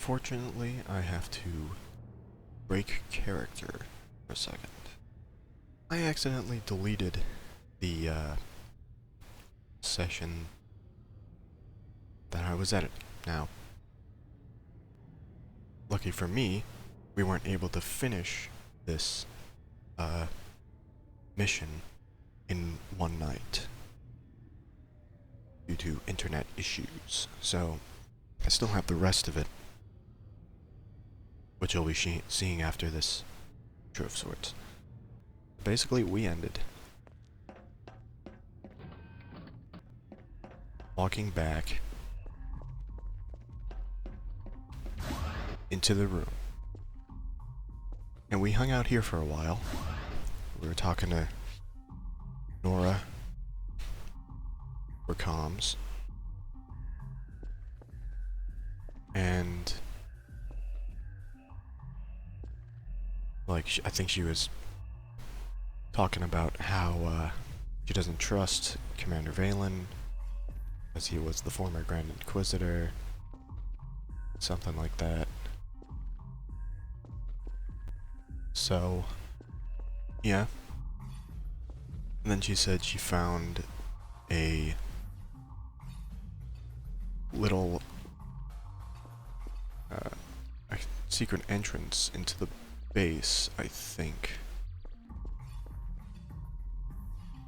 Unfortunately, I have to break character for a second. I accidentally deleted the session that I was editing. Now, lucky for me, we weren't able to finish this mission in one night due to internet issues. So, I still have the rest of it, which you'll be seeing after this intro of sorts. Basically, we ended walking back into the room. And we hung out here for a while. We were talking to Nora for comms. And like, I think she was talking about how she doesn't trust Commander Valen as he was the former Grand Inquisitor, something like that. So, yeah. And then she said she found a little a secret entrance into the base, I think.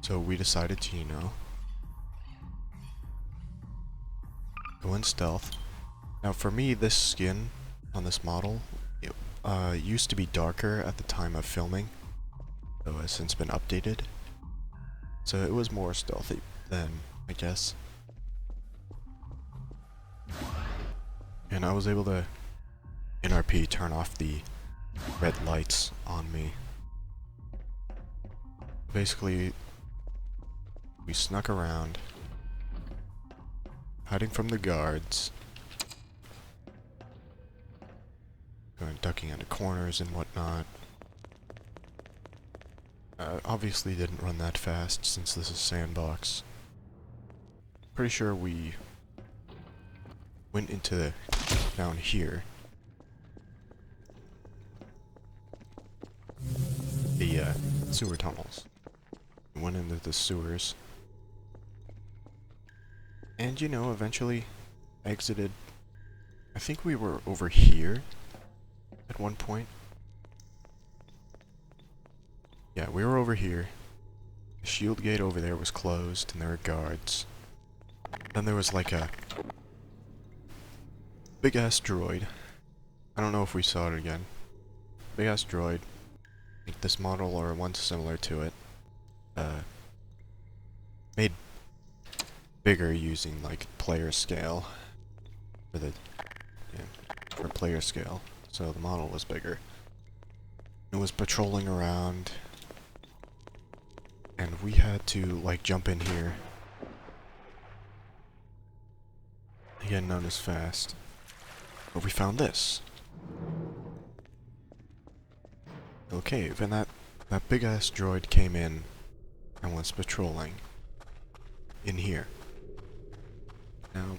So we decided to, go in stealth. Now for me, this skin on this model used to be darker at the time of filming, though has since been updated. So it was more stealthy then, I guess. And I was able to NRP turn off the red lights on me. Basically, we snuck around, hiding from the guards, going ducking into corners and whatnot. Obviously didn't run that fast since this is sandbox. Pretty sure we went into down here. The sewer tunnels. We went into the sewers. And eventually exited. I think we were over here at one point. Yeah, we were over here. The shield gate over there was closed and there were guards. Then there was like a big ass droid. I don't know if we saw it again. Big ass droid. Like this model or one similar to it. Made bigger using like player scale. For player scale. So the model was bigger. It was patrolling around. And we had to like jump in here. Again, known as fast. But we found this. Okay, then that big ass droid came in and was patrolling in here. Now,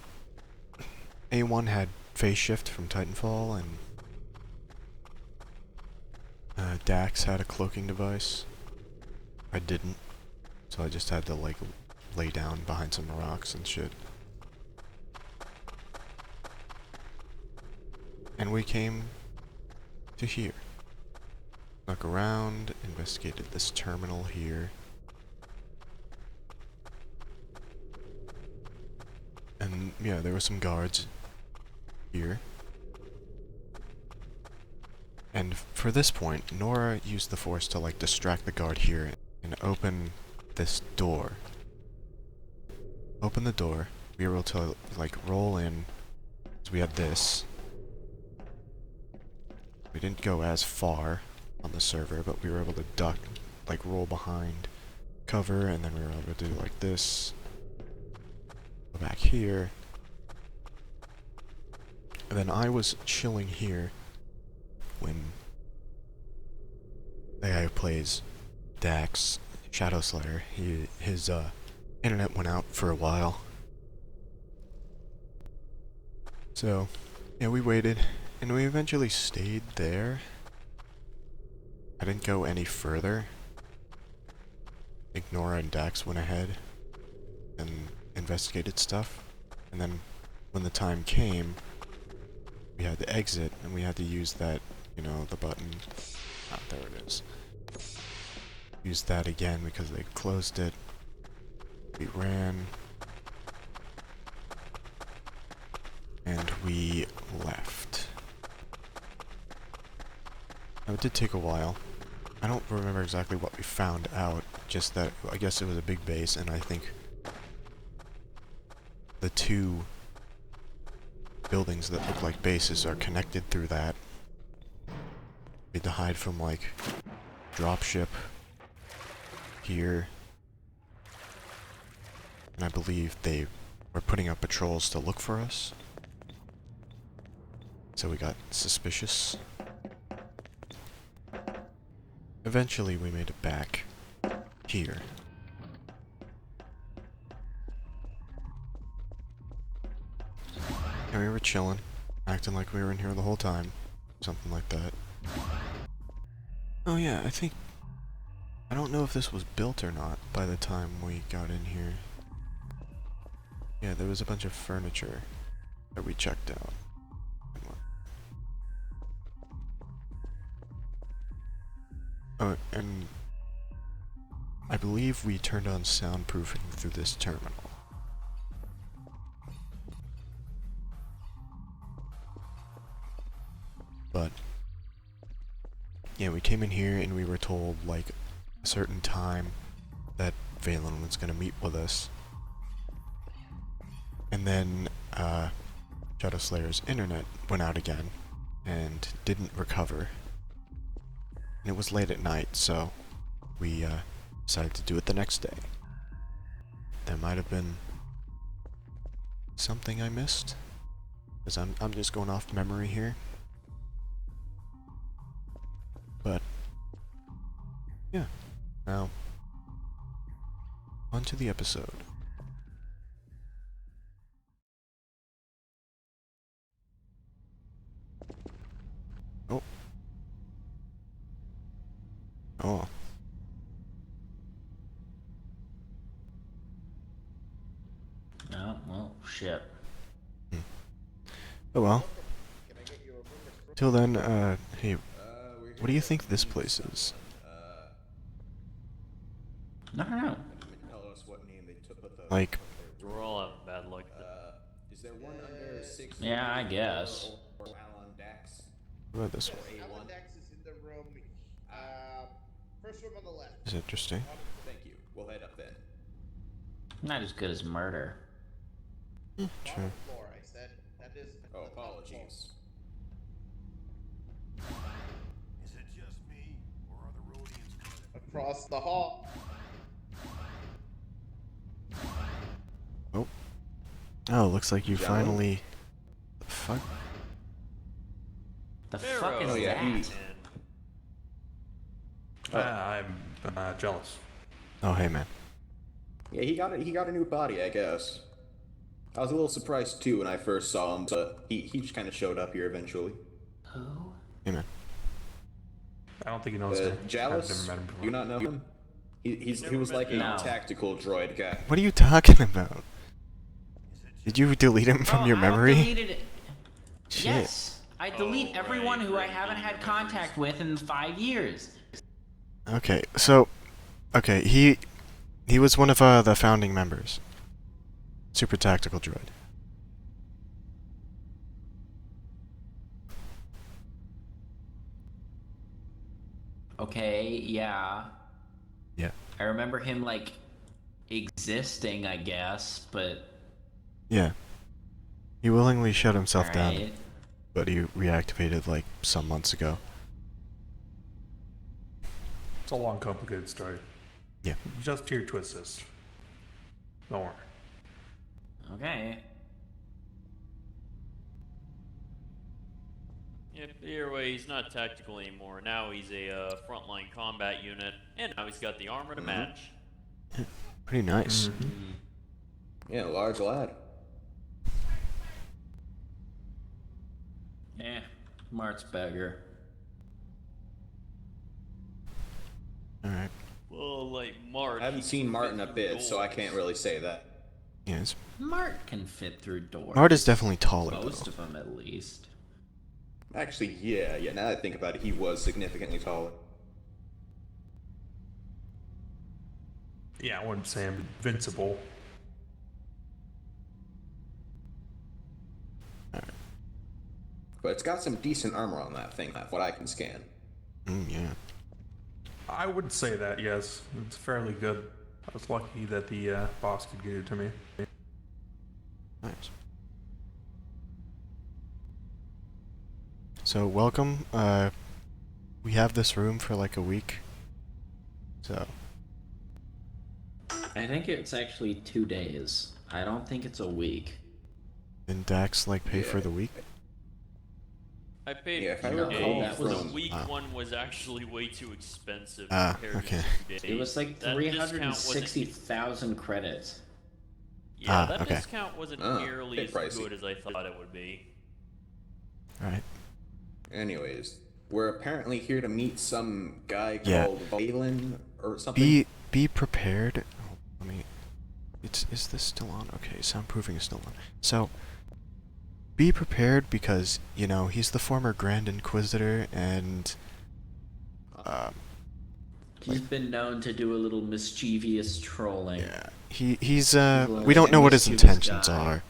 A1 had phase shift from Titanfall, and Dax had a cloaking device. I didn't, so I just had to like lay down behind some rocks and shit. And we came to here. Snuck around, investigated this terminal here. And yeah, there were some guards here. And for this point, Nora used the Force to like distract the guard here and open this door. Open the door. We were able to like roll in. So we had this. We didn't go as far on the server, but we were able to duck, like roll behind cover, and then we were able to do like this. Go back here. And then I was chilling here when the guy who plays Dax, Shadowslayer, his internet went out for a while. So, yeah, we waited And we eventually stayed there. I didn't go any further. Ignora and Dax went ahead and investigated stuff. And then when the time came, we had to exit, and we had to use that, you know, the button. Ah, there it is. Use that again because they closed it. We ran. And we left. Now, it did take a while. I don't remember exactly what we found out, just that I guess it was a big base, and I think the two buildings that look like bases are connected through that. We had to hide from, like, dropship here. And I believe they were putting up patrols to look for us. So we got suspicious. Eventually we made it back here. And we were chilling, acting like we were in here the whole time. Something like that. Oh yeah, I don't know if this was built or not by the time we got in here. Yeah, there was a bunch of furniture that we checked out. Oh, and I believe we turned on soundproofing through this terminal. But yeah, we came in here and we were told, like, a certain time that Valen was gonna meet with us. And then, Shadowslayer's internet went out again and didn't recover. And it was late at night, so we decided to do it the next day. There might have been something I missed, because I'm just going off memory here. But yeah, now on to the episode. Oh. Oh. Oh, well, shit. Oh well. Till then, hey, what do you think this place is? I don't know. Like, We're all having bad luck. Is there one under 6? Yeah, I guess. Or Alan Dax? what about this one? Alan Dax is in the room. First room on the left. Is interesting. Thank you. We'll head up then. Not as good as murder. True. Bottom floor, I said. That is. Oh, apologies. Is it just me, or are the Rhodians coming? Across the hall. Oh. Oh, looks like you Jello? finally. The fuck? The Pharaoh. fuck is Oh, yeah, that? I'm jealous. Oh, hey man. Yeah, he got a new body, I guess. I was a little surprised too when I first saw him, but he just kind of showed up here eventually. Who? Hey man. I don't think he knows me. I've Jalus? never met him Do before. you not know him? He Never was met like a No. tactical droid guy. What are you talking about? Did you delete him from Oh, your I memory? deleted it. Shit. Yes. I delete Oh, everyone right, who I right, haven't had memories. contact with in 5 years. Okay, so, okay, he was one of the founding members. Super tactical droid. Okay, yeah. Yeah. I remember him, like, existing, I guess, but... Yeah. He willingly shut himself down, Alright. but he reactivated like some months ago. It's a long, complicated story. Yeah. Just here, twist this. Don't worry. Okay. Yep, either way, he's not tactical anymore. Now he's a frontline combat unit, and now he's got the armor to match. Pretty nice. Yeah, large lad. Yeah. Mart's beggar. Alright. Well, like Mart. I haven't seen Martin a bit, so I can't really say that. Yes. Mart can fit through doors. Mart is definitely taller, Most though. of them, at least. Actually, yeah. Now that I think about it, he was significantly taller. Yeah, I wouldn't say I'm invincible. But it's got some decent armor on that thing, what I can scan. Yeah. I would say that, yes. It's fairly good. I was lucky that the boss could get it to me. Nice. So, welcome. We have this room for like a week. So. I think it's actually 2 days. I don't think it's a week. Did Dax like pay for Yeah. the week? I paid Yeah, if I 2 recall days. that was The a- week Oh. one was actually way too expensive Ah, compared okay. to 2 days. It was like That discount wasn't- 360,000 credits. Yeah, Ah, that okay. discount wasn't Ah, nearly bit as pricey. good as I thought it would be. Alright. Anyways, we're apparently here to meet some guy Yeah. called Valen or something. Be prepared. Oh, let me. Is this still on? Okay, soundproofing is still on. So, be prepared because he's the former Grand Inquisitor, and He's been known to do a little mischievous trolling. yeah, he's a we don't know what his mischievous intentions guy. are.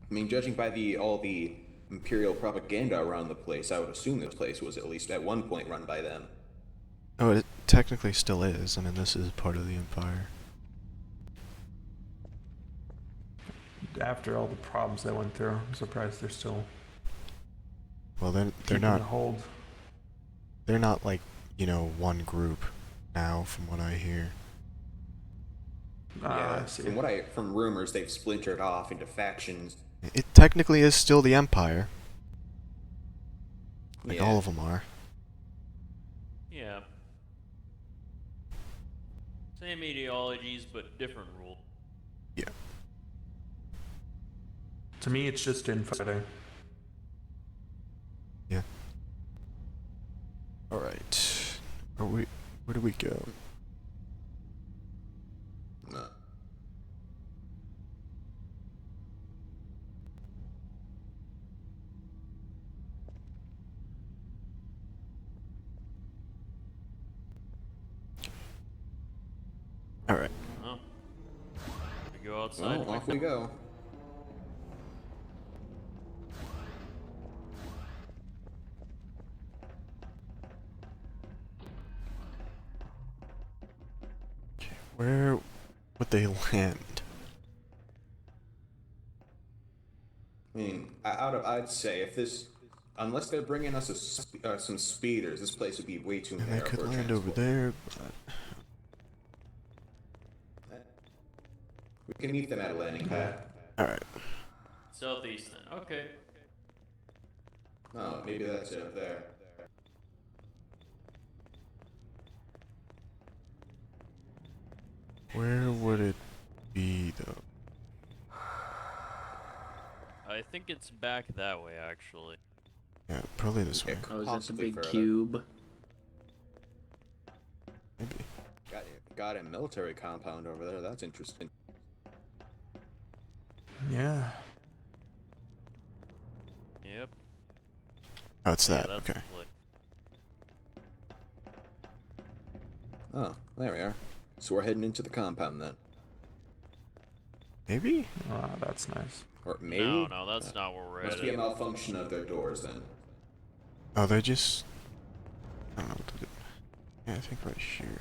I mean, judging by all the Imperial propaganda around the place, I would assume this place was at least at one point run by them. Oh, it technically still is. I mean, this is part of the Empire. After all the problems they went through, I'm surprised they're still Well, they're keeping not. a hold. They're not like one group now, from what I hear. Ah, I see. From rumors, they've splintered off into factions. It technically is still the Empire. Like Yeah. all of them are. Yeah. Same ideologies, but different rules. Yeah. To me, it's just infighting. Yeah. All right. Where do we go? No. All right. Huh? We go outside. Well, off we go. Where would they land? I mean, I'd say if this, unless they're bringing us some speeders, this place would be way too And they narrow could for a land over transport. there, but We can meet them at a landing pad. all right. Southeast then. Okay. Oh, maybe that's it up there. Where would it be though? I think it's back that way, actually. Yeah, probably this way. Oh, is that the Possibly big further. cube? Maybe. Got a military compound over there. That's interesting. Yeah. Yep. Oh, it's Yeah, that. that's Okay. the place. Oh, there we are. So we're heading into the compound then. Maybe. Ah, that's nice. Or maybe? No, that's not where we're Must at. be a malfunction of their doors then. Oh, they just. I don't know what to do. Yeah, I think right here.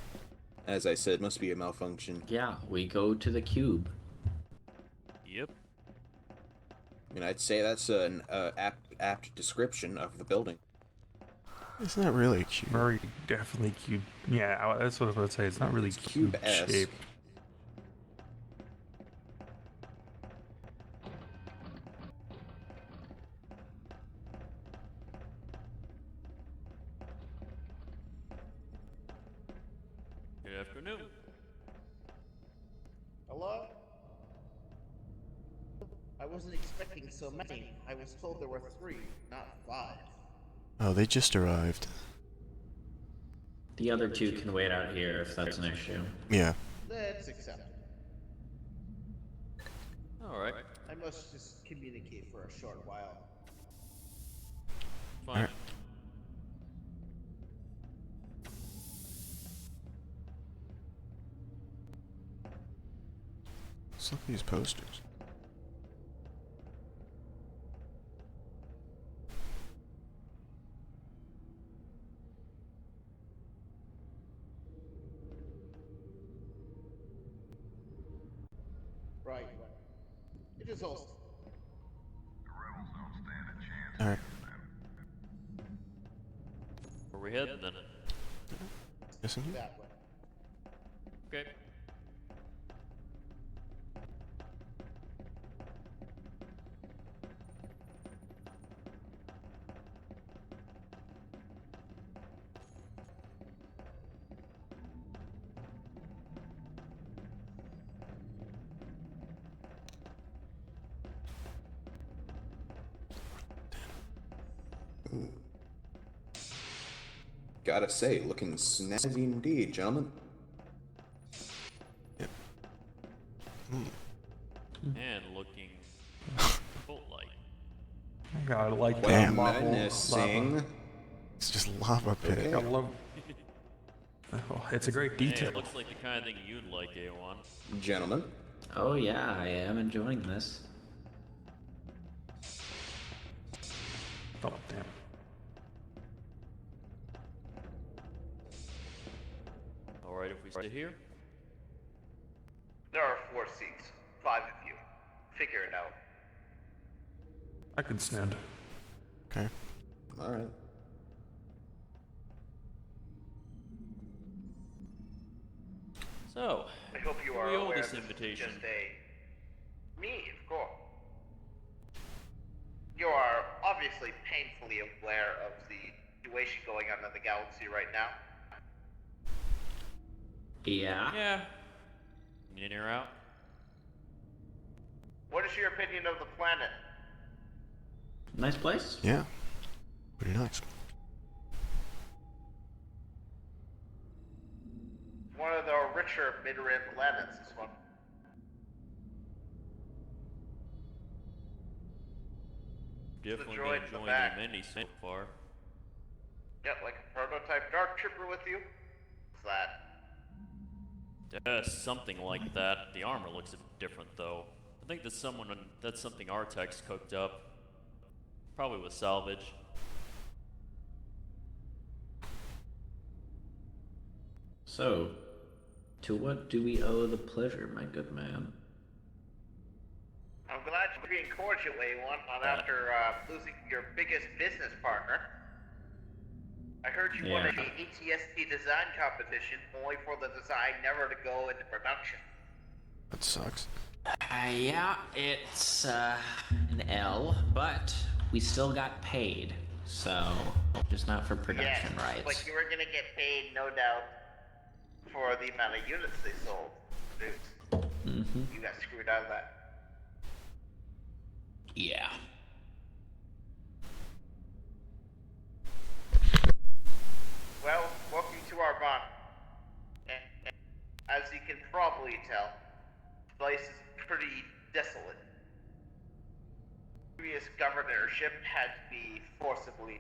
As I said, must be a malfunction. Yeah, we go to the cube. Yep. I mean, I'd say that's an apt description of the building. It's not really cute. Very definitely cube. Yeah, that's what I was about to say. It's not really It's cube cube-esque. shaped. Good afternoon. Hello? I I wasn't expecting so many. I was told there were 3, not 5. Oh, they just arrived. The other 2 can wait out here if that's an issue. Yeah. That's acceptable. Alright. I must just communicate for a short while. Fine. Alright. Let's look at these posters. Right. It is also. The rebels don't stand a chance. Alright. Where we heading then? Guessing here? That way. Okay. Gotta say, looking snazzy indeed, gentlemen. Yep. And looking boat-like. God, I like Damn. that lava. Menacing. It's just lava pit. Okay. Gotta love. Oh, it's a great Hey, detail. it looks like the kind of thing you'd like, A1. Gentlemen. Oh yeah, I am enjoying this. Oh, damn. Alright, if we sit here? There are 4 seats. 5 of you. Figure it out. I can stand. Okay. Alright. So, I hope you who are we owe aware this this invitation. is just a... Me, of course. You are obviously painfully aware of the situation going on in the galaxy right now. Yeah. Yeah. In or out? What is your opinion of the planet? Nice place. Yeah. Pretty nice. One of the richer mid-rim planets, this one. Definitely droid been in the enjoying back. the amenities so far. Got like a prototype Dark Trooper with you? What's that? Something like that. The armor looks a bit different though. I think that's something Artex cooked up. Probably with salvage. So, to what do we owe the pleasure, my good man? I'm glad you're being cordial, A1, not after losing your biggest business partner. I heard you won Yeah. a ATST design competition, only for the design never to go into production. That sucks. Yeah, it's an L, but we still got paid. So, just not for production Yes, rights. but you were gonna get paid, no doubt, for the amount of units they sold. Dude, Mm-hmm. you got screwed out of that. Yeah. Well, welcome to our bond. And as you can probably tell, the place is pretty desolate. Previous governorship had to be forcibly.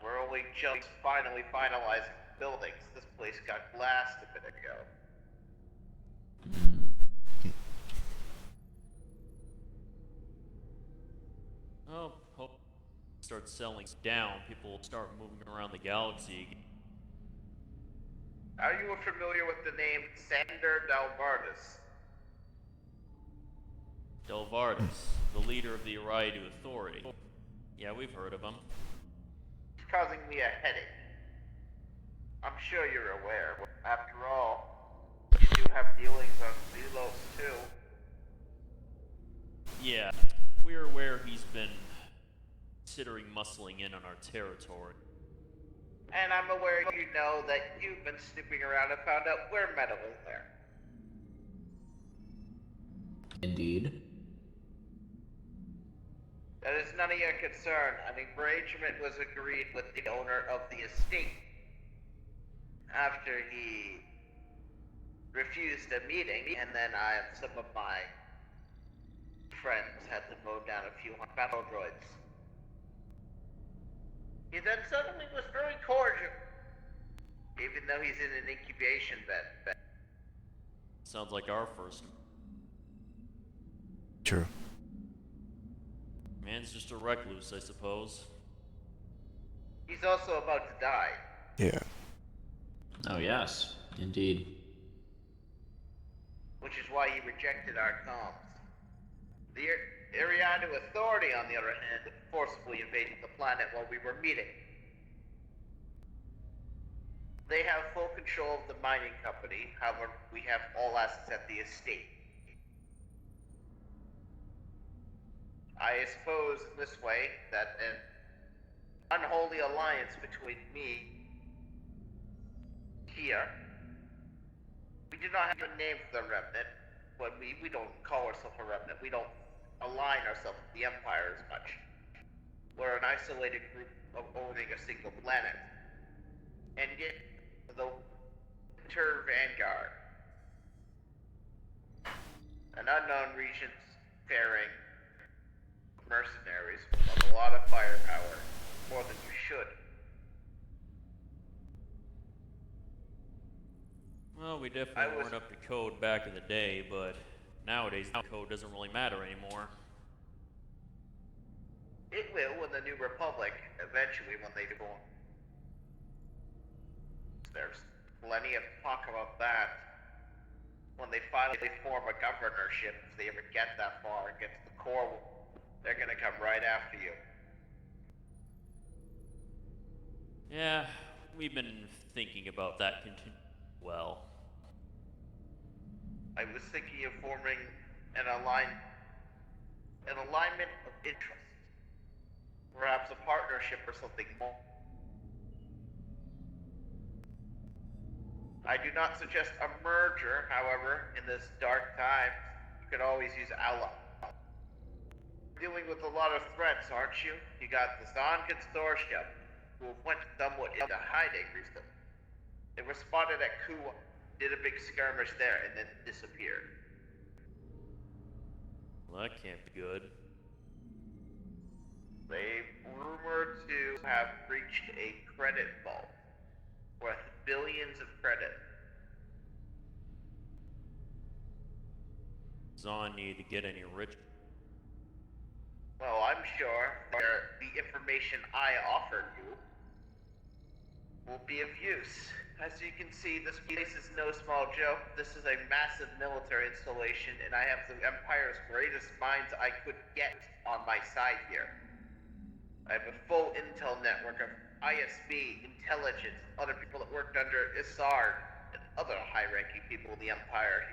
We're only just finally finalizing buildings. This place got glassed a bit ago. Oh, hope start selling down. People will start moving around the galaxy. Are you familiar with the name Sander Dalvardis? Delvardis, the leader of the Ariadu Authority. Yeah, we've heard of him. It's causing me a headache. I'm sure you're aware. After all, you do have dealings on Zelos too. Yeah, we're aware he's been considering muscling in on our territory. And I'm aware you know that you've been snooping around and found out we're meddling there. Indeed. That is none of your concern. An arrangement was agreed with the owner of the estate after he refused a meeting, and then some of my friends had to mow down a few battle droids. He then suddenly was very cordial, even though he's in an incubation bed. Sounds like our first. True. Man's just a recluse, I suppose. He's also about to die. Yeah. Oh, yes. Indeed. Which is why he rejected our comms. The Ariadu Authority, on the other hand, forcibly invaded the planet while we were meeting. They have full control of the mining company, however, we have all assets at the estate. I suppose in this way that an unholy alliance between me here. We do not have a name for the remnant, but we don't call ourselves a remnant. We don't align ourselves with the Empire as much. We're an isolated group of owning a single planet. And yet, the Winter Vanguard, an unknown region's faring mercenaries with a lot of firepower, more than you should. Well, we definitely weren't up to code back in the day, but nowadays the code doesn't really matter anymore. It will in the New Republic, eventually, when they form. There's plenty of talk about that. When they finally form a governorship, if they ever get that far and get to the core, they're gonna come right after you. Yeah, we've been thinking about that well. I was thinking of forming an alignment of interest. Perhaps a partnership or something more. I do not suggest a merger, however, in this dark time, you could always use ally. Dealing with a lot of threats, aren't you? You got the Zon Consortium, who went somewhat into hiding recently. They were spotted at Kuwa, did a big skirmish there, and then disappeared. Well, that can't be good. They rumored to have breached a credit vault worth billions of credit. Zon need to get any rich. Well, I'm sure the information I offered you will be of use. As you can see, this place is no small joke. This is a massive military installation, and I have the Empire's greatest minds I could get on my side here. I have a full intel network of ISB, intelligence, other people that worked under Isard, and other high-ranking people in the Empire.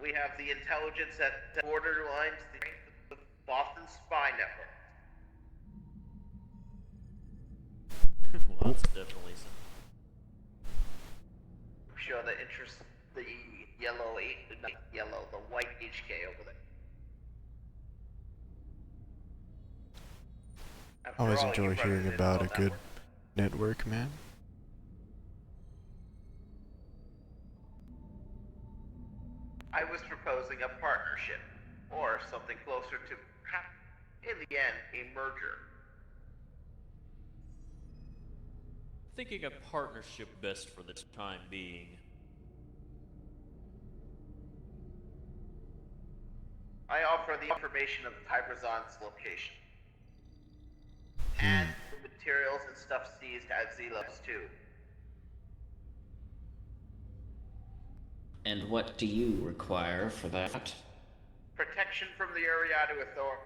We have the intelligence that borderlines the Boston spy network. Well, that's definitely some. I'm sure that interests the the white HK over there. I always After all, enjoy you run hearing an about a intel good network. network, man. I was proposing a partnership, or something closer to, in the end, a merger. Thinking a partnership best for the time being. I offer the information of Tiberzon's location. And the materials and stuff seized at Zelos too. And what do you require for that? Protection from the Ariadu Authority.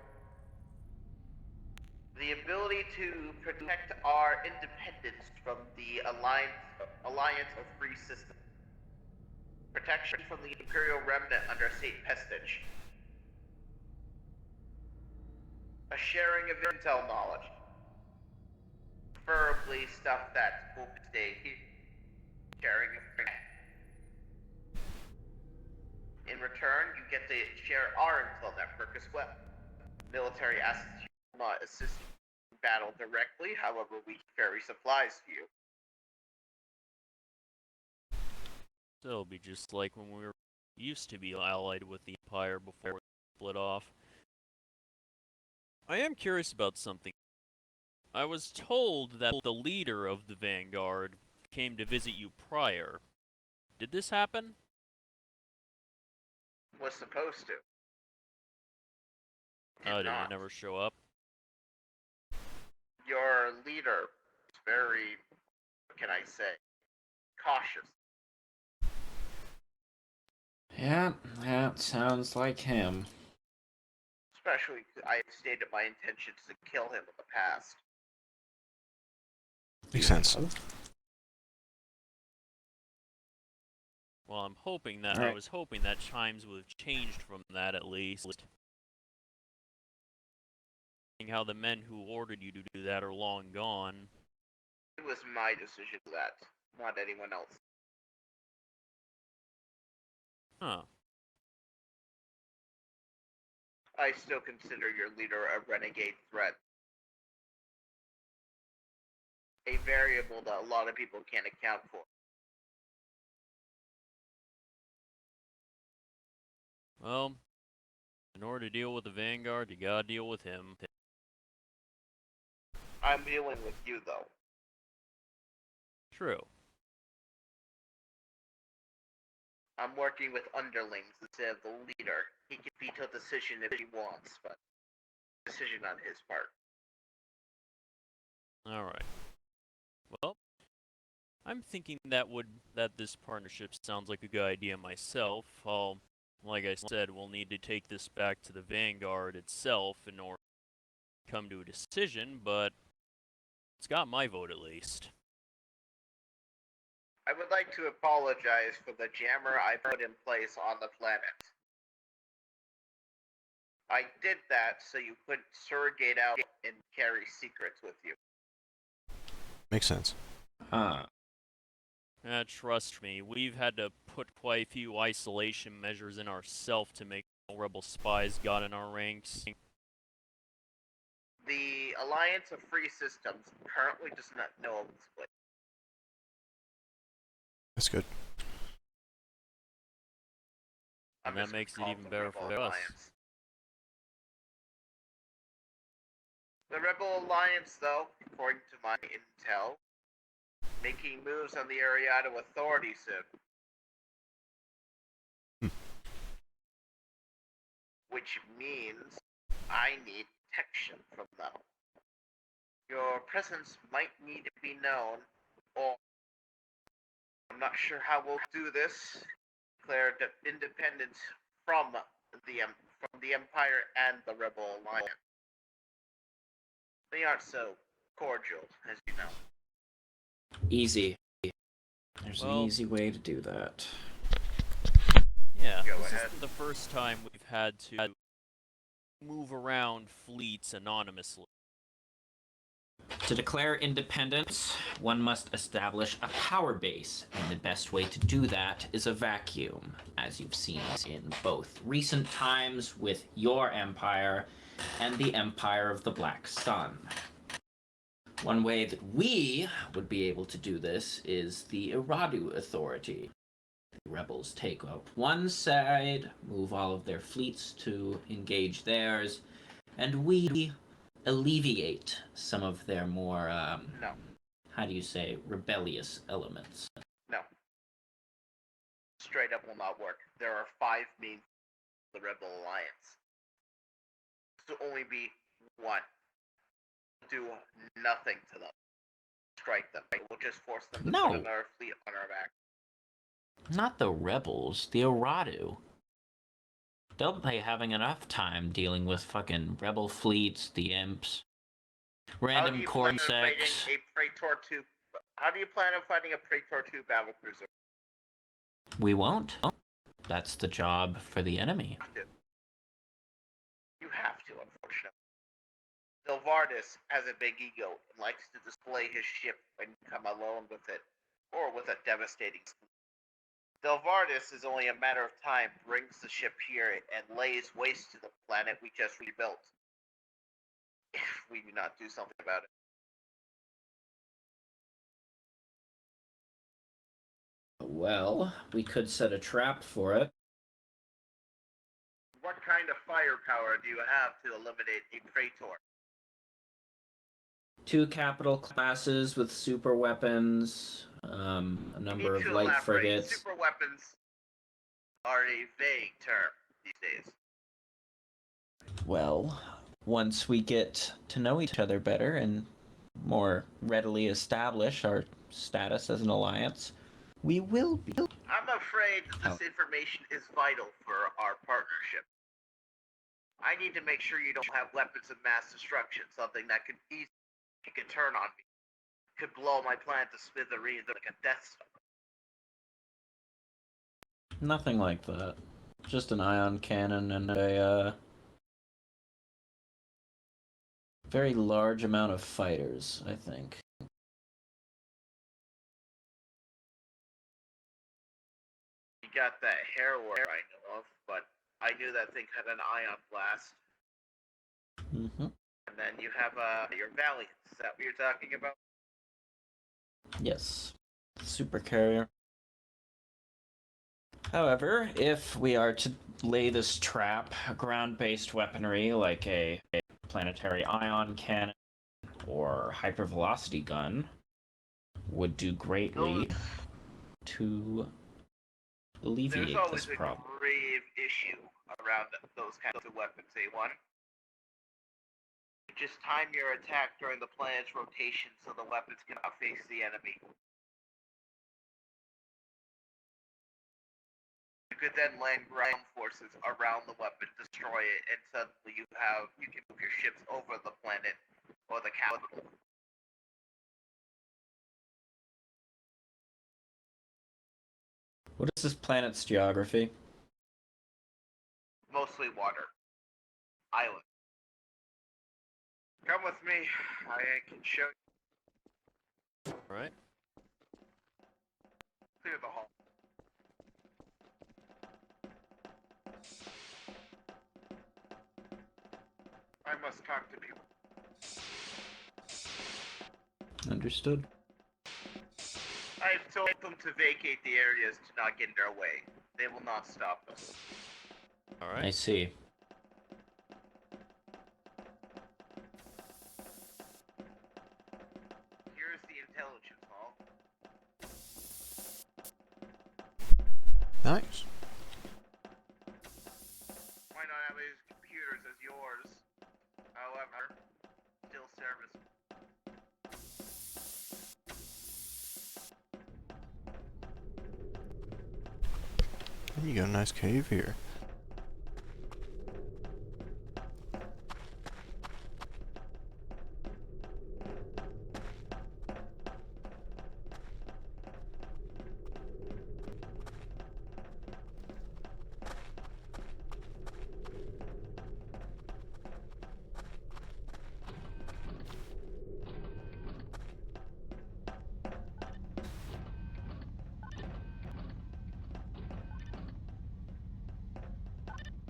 The ability to protect our independence from the Alliance of Free Systems. Protection from the Imperial Remnant under St. Pestage. A sharing of intel knowledge. Preferably stuff that will stay here. Sharing of. In return, you get to share our intel network as well. Military assets will not assist in battle directly, however, we carry supplies to you. So it'll be just like when we were used to be allied with the Empire before we split off. I am curious about something. I was told that the leader of the Vanguard came to visit you prior. Did this happen? Was supposed to. Did not. it never show up? Your leader is very, what can I say, cautious. Yeah, that sounds like him. Especially, I have stated my intentions to kill him in the past. Makes sense. Well, I'm hoping that Alright. I was hoping that chimes would have changed from that at least. Seeing how the men who ordered you to do that are long gone. It was my decision to that, not anyone else. Huh. I still consider your leader a renegade threat. A variable that a lot of people can't account for. Well, in order to deal with the Vanguard, you gotta deal with him. I'm dealing with you, though. True. I'm working with underlings instead of the leader. He can veto decision if he wants, but decision on his part. Alright. Well, I'm thinking that this partnership sounds like a good idea myself. Like I said, we'll need to take this back to the Vanguard itself in order to come to a decision, but it's got my vote at least. I would like to apologize for the jammer I put in place on the planet. I did that so you couldn't surrogate out and carry secrets with you. Makes sense. Huh. Trust me, we've had to put quite a few isolation measures in ourselves to make no rebel spies got in our ranks. The Alliance of Free Systems currently does not know of this place. That's good. And that makes it even better for us. The Rebel Alliance, though, according to my intel, making moves on the Ariado Authority soon. Which means I need protection from them. Your presence might need to be known, or I'm not sure how we'll do this. Declare independence from the Empire and the Rebel Alliance. They aren't so cordial, as you know. Easy. There's Well, an easy way to do that. Yeah, Go this ahead. isn't the first time we've had to move around fleets anonymously. To declare independence, one must establish a power base, and the best way to do that is a vacuum, as you've seen in both recent times with your empire and the Empire of the Black Sun. One way that we would be able to do this is the Iradu Authority. The rebels take up one side, move all of their fleets to engage theirs, and we alleviate some of their more, No. how do you say, rebellious elements. No. Straight up will not work. There are 5 means of the Rebel Alliance. This will only be one. Do nothing to them. Strike them. We'll just force them to No. put another fleet on our back. Not the rebels, the Iradu. They'll be having enough time dealing with fucking rebel fleets, the imps, random corn sects. How do you plan on fighting a Praetor 2 battlecruiser? We won't. That's the job for the enemy. You have to, unfortunately. Silvardis has a big ego and likes to display his ship when you come alone with it, or with a devastating. Delvardis is only a matter of time, brings the ship here and lays waste to the planet we just rebuilt. If we do not do something about it. Well, we could set a trap for it. What kind of firepower do you have to eliminate a praetor? 2 capital classes with super weapons, a number of light frigates. Super weapons are a vague term these days. Well, once we get to know each other better and more readily establish our status as an alliance, we will be. I'm afraid that this information is vital for our partnership. I need to make sure you don't have weapons of mass destruction, something that could easily take a turn on me. Could blow my planet to smithereens like a Death Star. Nothing like that. Just an ion cannon and a very large amount of fighters, I think. You got that hair war I know of, but I knew that thing had an ion blast. Mm-hmm. And then you have your Valiant. Is that what you're talking about? Yes. Super carrier. However, if we are to lay this trap, ground-based weaponry like a planetary ion cannon or hypervelocity gun would do greatly to alleviate There's always this problem. a grave issue around those kinds of weapons, A1. Just time your attack during the planet's rotation so the weapons cannot face the enemy. You could then land ground forces around the weapon, destroy it, and suddenly you can move your ships over the planet or the capital. What is this planet's geography? Mostly water. Island. Come with me. I can show you. Alright. Clear the hall. I must talk to people. Understood. I've told them to vacate the areas to not get in their way. They will not stop us. Alright. I see. Here's the intelligence hall. Nice. Might not have as computers as yours. However, still serviceable. You got a nice cave here.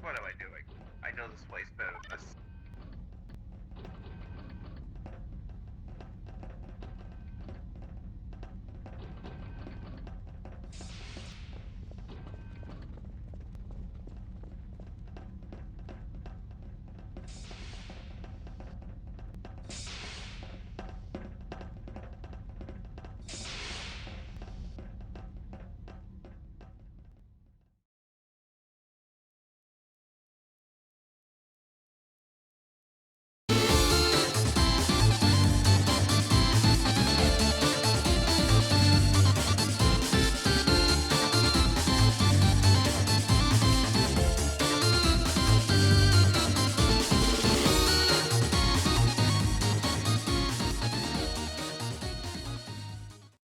What am I doing? I know this place better than this.